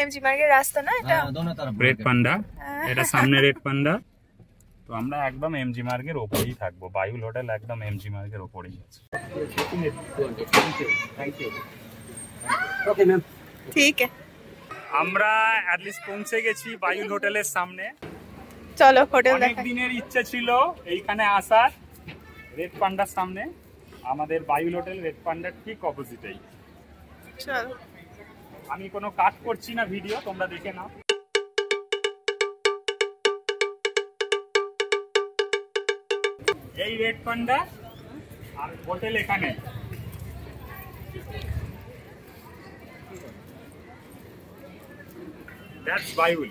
MG মার্গের রাস্তা না এটা? রেড পান্ডা, এটা সামনে রেড পান্ডা। তো আমরা একদম এমজি মার্গের ওপরেই থাকবো, বায়ুল হোটেল একদম এমজি মার্গের ওপরেই আছে। ওকে ম্যাম, ঠিক আছে। আমরা অ্যাটলিস্ট পৌঁছে গেছি বায়ুল হোটেলের সামনে। চলো হোটেল দেখাই। অনেক দিনের ইচ্ছে ছিল এইখানে আসার, রেড পান্ডার সামনে। আমাদের বায়ুল হোটেল রেড পান্ডার ঠিক অপোজিটেই। চলো, আমি কোনো কাট করছি না ভিডিও, তোমরা দেখে নাও। এই রেড পান্ডা আর হোটেল এখানে। দ্যাটস বায়ুল।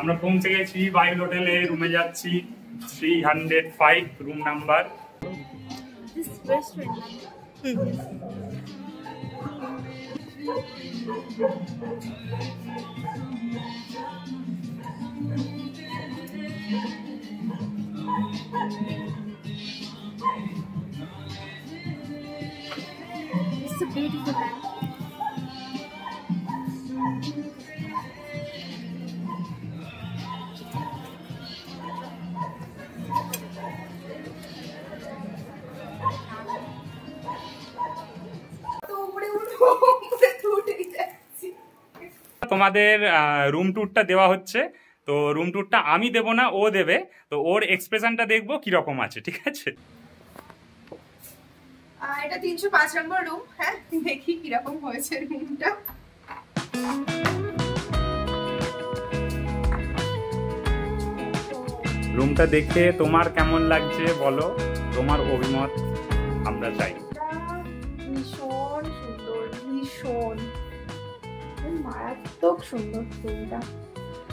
আমরা পৌঁছে গেছি বায়ুল হোটেলে, রুমে যাচ্ছি। 305 room number. It's a beautiful man. তোমাদের রুম ট্যুরটা দেওয়া হচ্ছে, তো রুম ট্যুরটা আমি দেব না, ও দেবে। তো ওর এক্সপ্রেশনটা দেখবো কিরকম আছে, ঠিক আছে? এটা 305 নম্বর রুম। হ্যাঁ, দেখি কিরকম হয়েছে রুমটা। রুমটা দেখে তোমার কেমন লাগছে বলো, তোমার অভিমত আমরা চাই। ভীষণ সুন্দর, ভীষণ মারাত্মক সুন্দর রুমটা।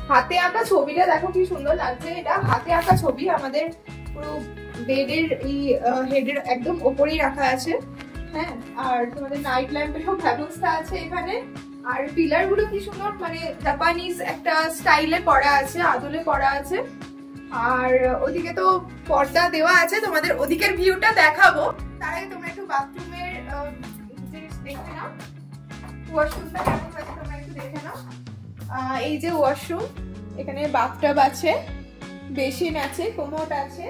হাতে আঁকা ছবিটা দেখো কি সুন্দর লাগছে। এটা হাতে আঁকা ছবি, আমাদের পুরো বেডের এই হেডের একদম ওপরেই রাখা আছে। হ্যাঁ, আর তোমাদের নাইট ল্যাম্পেরও ব্যবস্থা আছে এখানে। আর পিলার গুলো কি সুন্দর, মানে জাপানিজ একটা স্টাইলে করা আছে, আদলে করা আছে। আর ওদিকে তো পর্দা দেওয়া আছে, তোমাদের ওদিকের ভিউটা দেখাবো। তার আগে তোমরা একটু বাথরুমের জিনিস দেখে নাও। ওয়াশরুমটা কেমন আছে তোমরা একটু দেখে নাও। এই যে ওয়াশরুম, এখানে বাথটাব আছে, বেসিন আছে, কোমোড আছে।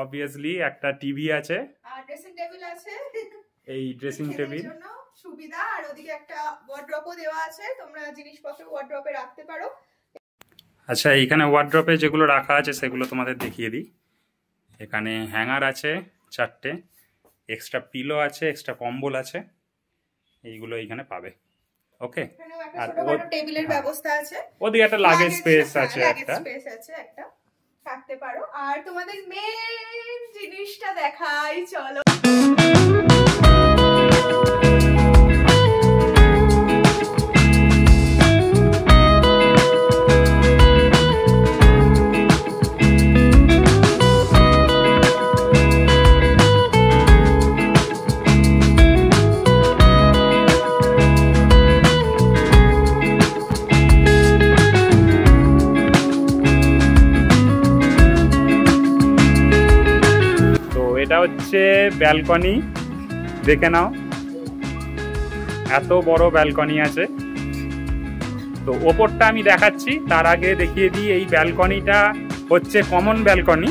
অবভিয়াসলি একটা টিভি আছে, আর ড্রেসিং টেবিল আছে। এই ড্রেসিং টেবিল জন্য সুবিধা। আর ওদিকে একটা ওয়ার্ড্রপও দেওয়া আছে, তোমরা জিনিসপত্র ওয়ার্ড্রপে রাখতে পারো। আচ্ছা, এইখানে ওয়ার্ড্রপে যেগুলো রাখা আছে সেগুলো তোমাদের দেখিয়ে দিই। এখানে হ্যাঙ্গার আছে 4টে, এক্সট্রা পিলো আছে, এক্সট্রা কম্বল আছে, এইগুলো এইখানে পাবে। ওকে, আর টেবিলের ব্যবস্থা আছে। ওদিকে একটা লাগেজ স্পেস আছে, একটা থাকতে পারো। আর তোমাদের মেন জিনিসটা দেখাই, চলো। এটা হচ্ছে ব্যালকনি, দেখে নাও এত বড় ব্যালকনি আছে। তো ওপরটা আমি দেখাচ্ছি, তার আগে দেখিয়ে দিই এই ব্যালকনিটা হচ্ছে কমন ব্যালকনি।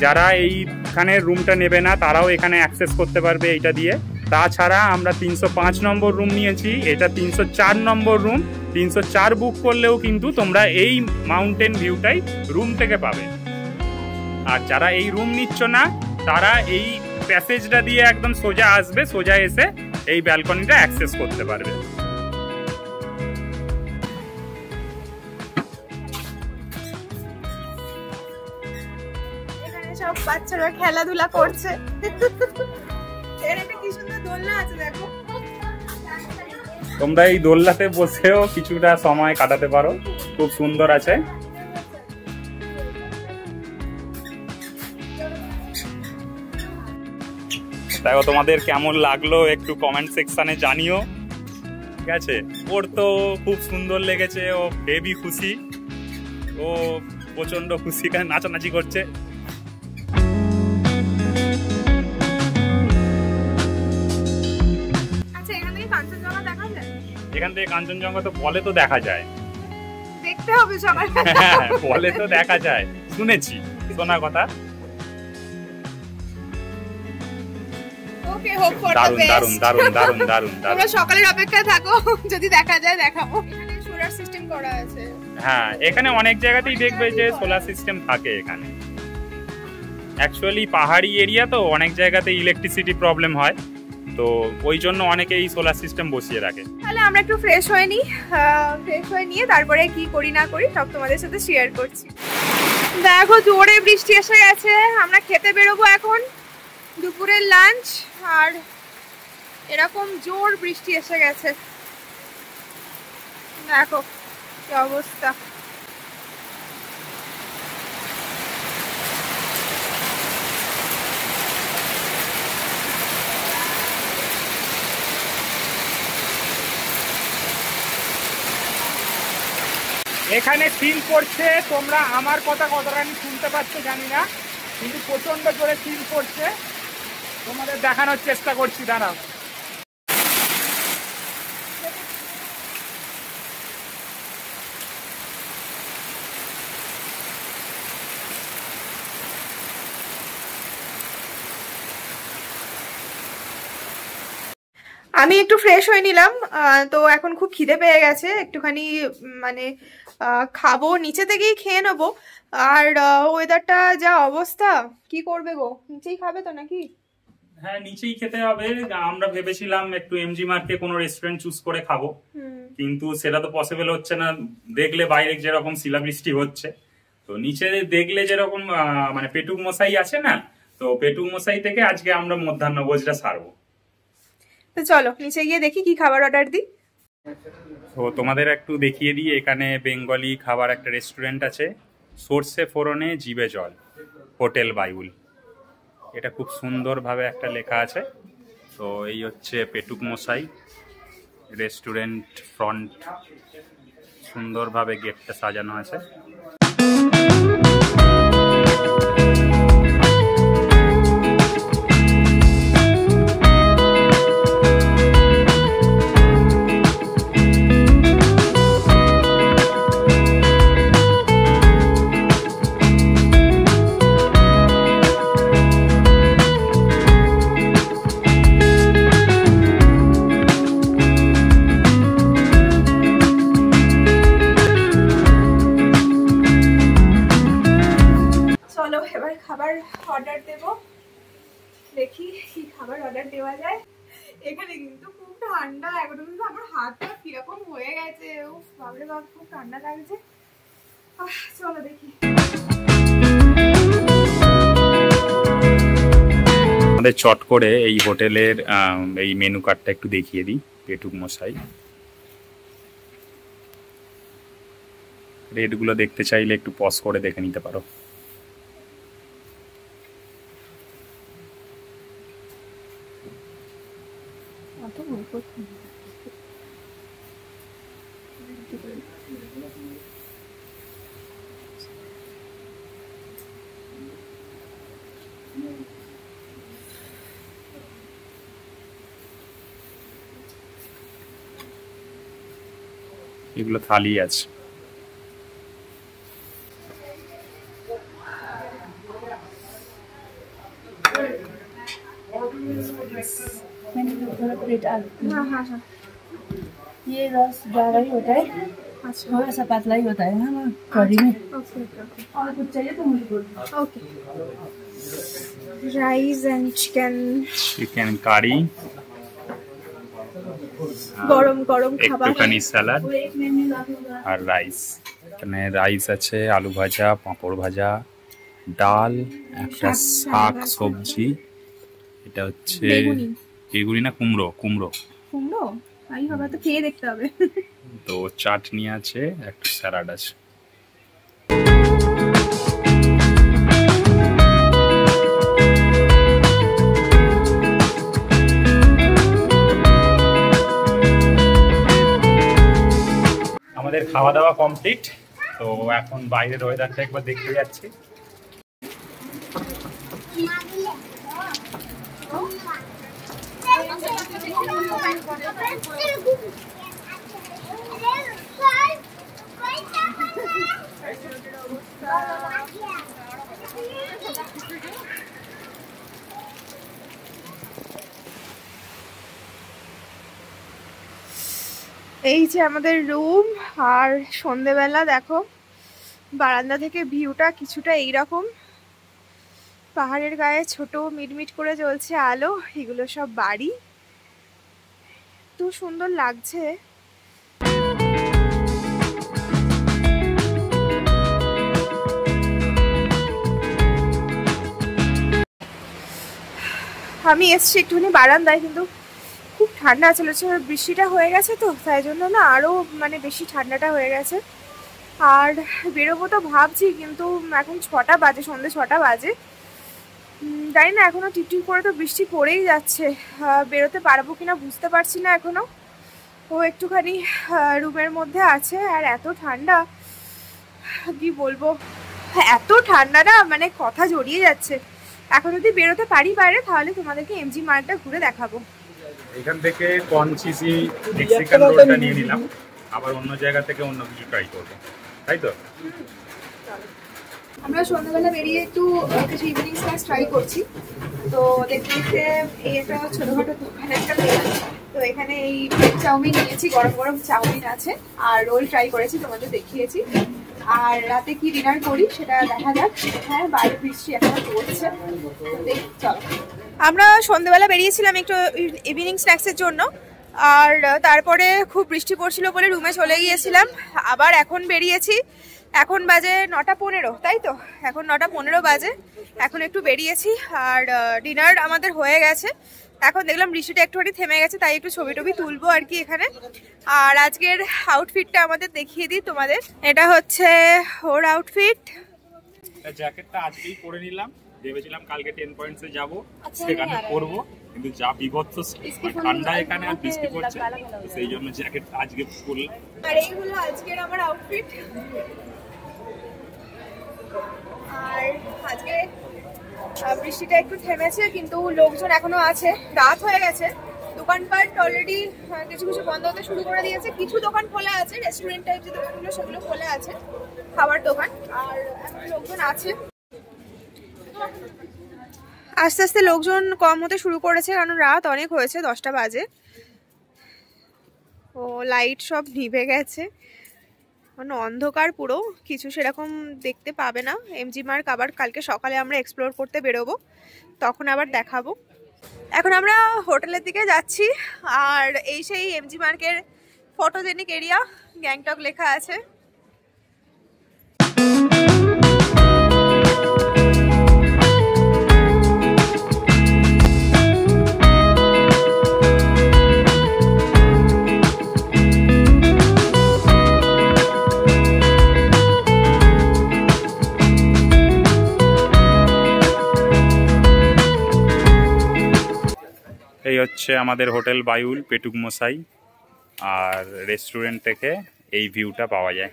যারা এইখানে রুমটা নেবে না তারাও এখানে অ্যাক্সেস করতে পারবে এইটা দিয়ে। তাছাড়া আমরা 305 নম্বর রুম নিয়েছি, এটা 304 নম্বর রুম। 304 বুক করলেও কিন্তু তোমরা এই মাউন্টেন ভিউটাই রুম থেকে পাবে। আর যারা এই রুম নিচ্ছ না তারা এই প্যাসেজটা দিয়ে একদম সোজা আসবে, সোজা এসে এই ব্যালকনিটা অ্যাক্সেস করতে পারবে। এখানে সব বাচ্চারা খেলাধুলা করছে। এর একটা কি সুন্দর দোলনা আছে দেখো। তোমরা এই দোলনাতে বসেও কিছুটা সময় কাটাতে পারো, খুব সুন্দর আছে। দেখো তোমাদের কেমন লাগলো একটু কমেন্ট সেকশনে জানিও, ঠিক আছে? ওর তো খুব সুন্দর লেগেছে, ও বেবি খুশি, ও প্রচন্ড খুশি, নাচানাচি করছে। আচ্ছা, এখান থেকে কাঞ্চনজঙ্ঘা দেখা যায়? এখান থেকে কাঞ্চনজঙ্ঘা তো বলে তো দেখা যায়, দেখতে হবে সবাই। বলে তো দেখা যায়, শুনেছি, শোনা কথা। ওকে, হোপ ফর দ্য দারুন বেস্ট। দারুন দারুন দারুন দারুন দারুন। তোমরা সকালের অপেক্ষায় থাকো, যদি দেখা যায় দেখাবো। এখানে সোলার সিস্টেম করা আছে। হ্যাঁ, এখানে অনেক জায়গাতেই দেখবে যে সোলার সিস্টেম থাকে এখানে। অ্যাকচুয়ালি পাহাড়ি এরিয়া তো, অনেক জায়গাতে ইলেকট্রিসিটি প্রবলেম হয়, তো ওই জন্য অনেকেই সোলার সিস্টেম বসিয়ে রাখে। তাহলে আমরা একটু ফ্রেশ হয়ে নিই, ফ্রেশ হয়ে নিয়ে তারপরে কি করি না করি সব তোমাদের সাথে শেয়ার করছি। দেখো জোরে বৃষ্টি এসে গেছে, আমরা খেতে বেরোবো এখন দুপুরের লাঞ্চ, আর এরকম জোর বৃষ্টি এসে গেছে, দেখো কি অবস্থা। এখানে সিল পড়ছে, তোমরা আমার কথা কতটা শুনতে পাচ্ছ জানি না, কিন্তু প্রচন্ড জোরে সিল পড়ছে, তোমাদের দেখানোর চেষ্টা করছি, দাঁড়াও। আমি একটু ফ্রেশ হয়ে নিলাম, তো এখন খুব খিদে পেয়ে গেছে, একটুখানি মানে খাবো, নিচে থেকেই খেয়ে নেবো। আর ওয়েদারটা যা অবস্থা, কি করবে গো, নিচেই খাবে তো নাকি? হ্যাঁ, নিচেই খেতে হবে। আমরা ভেবেছিলাম একটু এমজি মার্কে কোনো রেস্টুরেন্ট চুজ করে খাবো, কিন্তু সেটা তো পসিবল হচ্ছে না, দেখলে বাইরে যেরকম শিলাবৃষ্টি হচ্ছে। তো নিচে দেখলে যেরকম মানে পেটুক মশাই আছে না, তো পেটুক মশাই থেকে আজকে আমরা মধ্যাহ্ন ভোজটা সারবো। তো চলো নিচে গিয়ে দেখি কি খাবার অর্ডার দিই। তো তোমাদের একটু দেখিয়ে দিই, এখানে বেঙ্গলি খাবার একটা রেস্টুরেন্ট আছে, সর্ষে ফোড়নে জিবে জল, হোটেল বাইউল। এটা খুব সুন্দরভাবে একটা লেখা আছে। তো এই হচ্ছে পেটুক মশাই রেস্টুরেন্ট ফ্রন্ট, সুন্দরভাবে গেটটা সাজানো আছে। খাবার অর্ডার দেব, দেখি কি খাবার অর্ডার দেওয়া যায়। এখানে কিন্তু খুব ঠান্ডা, এখন কিন্তু আমার হাতটা কিরকম হয়ে গেছে, বাপরে বাপ খুব ঠান্ডা লাগছে। চলো দেখি। আমাদের চট করে এই হোটেলের এই মেনু কার্ডটা একটু দেখিয়ে দিই। পেটুক মশাই, রেটগুলো দেখতে চাইলে একটু পজ করে দেখে নিতে পারো। এগুলো থালি আছে। मैंने थोड़ा प्लेट आलू। हाँ हाँ हाँ। ये रस गाढ़ा ही होता है, अच्छा थोड़ा सा पतला ही होता है ना कढ़ी में। ओके ओके ओके और कुछ चाहिए तो मुझे बोलो। Okay. Rice and chicken, chicken curry, গরম গরম খাবার, একটুখানি স্যালাড वो एक मेन्यू काफी होगा। আর রাইস। এখানে রাইস আছে, আলু ভাজা, পাঁপড় ভাজা, ডাল, একটা শাক সবজি, এটা হচ্ছে বেগুনি। বেগুনি না কুমড়ো, কুমড়ো কুমড়ো আই হবে তো খেয়ে দেখতে হবে। তো চাটনি আছে, একটা স্যালাড আছে। আমাদের খাওয়া দাওয়া কমপ্লিট, তো এখন বাইরের ওয়েদারটা একবার দেখতে যাচ্ছি। এই যে আমাদের রুম, আর সন্ধেবেলা দেখো বারান্দা থেকে ভিউটা কিছুটা এইরকম, পাহাড়ের গায়ে ছোট মিটমিট করে জ্বলছে আলো, এগুলো সব বাড়ি, তো সুন্দর লাগছে। আমি এসছি একটুখানি বারান্দায়, কিন্তু খুব ঠান্ডা চলেছে, বৃষ্টিটা হয়ে গেছে তো তাই জন্য না আরো মানে বেশি ঠান্ডাটা হয়ে গেছে। আর বেরোবো তো ভাবছি, কিন্তু এখন 6টা বাজে, সন্ধ্যে 6টা বাজে, জানি না এখনো টিপটিপ করে তো বৃষ্টি পড়েই যাচ্ছে, বেরোতে পারবো কিনা বুঝতে পারছি না এখনো। ও একটুখানি রুমের মধ্যে আছে, আর এত ঠান্ডা কি বলবো, এত ঠান্ডা না মানে কথা জড়িয়ে যাচ্ছে। এখন যদি বেরোতে পারি বাইরে তাহলে তোমাদেরকে এমজি মার্টটা ঘুরে দেখাবো। এখান থেকে কর্ন চিজি মেক্সিকান রোলটা নিয়ে নিলাম, আবার অন্য জায়গা থেকে অন্য কিছু ট্রাই করবো, তাই তো? আমরা সন্ধ্যাবেলা বেরিয়ে একটু কিছু ইভিনিং স্ন্যাক্স ট্রাই করছি, তো দেখতে দেখতে এই একটা ছোটখাটো দোকান একটা পেলাম, তো এখানে এই চাউমিন নিয়েছি, গরম গরম চাউমিন আছে, আর রোল ট্রাই করেছি, তোমাদের দেখিয়েছি। আর রাতে কি ডিনার করি সেটা দেখা যাক। হ্যাঁ, বাইরে বৃষ্টি এখনো পড়ছে, চলো। আমরা সন্ধ্যাবেলা বেরিয়েছিলাম একটু ইভিনিং স্ন্যাক্সের জন্য, আর তারপরে খুব বৃষ্টি পড়ছিল বলে রুমে চলে গিয়েছিলাম, আবার এখন বেরিয়েছি। এখন বাজে 9:15, তাই তো? এখন 9:15 বাজে, এখন একটু বেরিয়েছি, আর ডিনার আমাদের হয়ে গেছে। এখন দেখলাম বৃষ্টিটা একটুখানি থেমে গেছে, তাই একটু ছবি টবি তুলবো আর কি এখানে। আর আজকের আউটফিটটা আমাদের দেখিয়ে দিই তোমাদের, এটা হচ্ছে ওর আউটফিট। জ্যাকেটটা আজকেই পরে নিলাম, ভেবেছিলাম কালকে 10 পয়েন্টসে যাব, সেখানে পরবো, কিন্তু যা বিভৎস ঠান্ডা এখানে আর বৃষ্টি পড়ছে, সেই জন্য জ্যাকেট আজকে পরলাম। আর এই হলো আজকের আমার আউটফিট। আর আজকে বৃষ্টিটা একটু থেমেছে, কিন্তু লোকজন এখনো আছে, রাত হয়ে গেছে, দোকানপাট অলরেডি কিছু কিছু বন্ধ হতে শুরু করে দিয়েছে, কিছু দোকান খোলা আছে, রেস্টুরেন্ট টাইপ যে দোকানগুলো সেগুলো খোলা আছে, খাবার দোকান, আর এখন লোকজন আছে। আস্তে আস্তে লোকজন কম হতে শুরু করেছে, কারণ রাত অনেক হয়েছে, 10টা বাজে। ও লাইট সব নিভে গেছে, মানে অন্ধকার পুরো, কিছু সেরকম দেখতে পাবে না। এমজি মার্ক আবার কালকে সকালে আমরা এক্সপ্লোর করতে বেরোবো, তখন আবার দেখাবো। এখন আমরা হোটেলের দিকে যাচ্ছি, আর এই সেই এমজি মার্কের ফটোজেনিক এরিয়া, গ্যাংটক লেখা আছে। এই হচ্ছে আমাদের হোটেল বায়ুল পেটুক মশাই, আর রেস্টুরেন্ট থেকে এই ভিউটা পাওয়া যায়।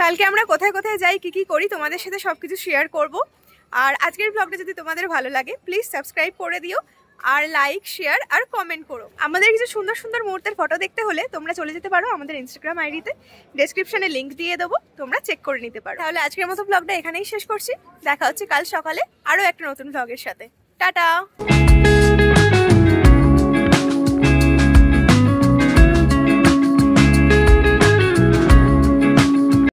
কালকে আমরা কোথায় কোথায় যাই, কি কি করি, তোমাদের সাথে সবকিছু শেয়ার করব। আর আজকের ব্লগটা যদি তোমাদের ভালো লাগে প্লিজ সাবস্ক্রাইব করে দিও, আর লাইক, শেয়ার আর কমেন্ট করো। আমাদের কিছু সুন্দর সুন্দর মুহূর্তের ফটো দেখতে হলে তোমরা চলে যেতে পারো আমাদের ইনস্টাগ্রাম আইডিতে, ডেসক্রিপশনে লিংক দিয়ে দেবো, তোমরা চেক করে নিতে পারো। তাহলে আজকের মতো ব্লগটা এখানেই শেষ করছি, দেখা হচ্ছে কাল সকালে আরও একটা নতুন ব্লগের সাথে। টাটা।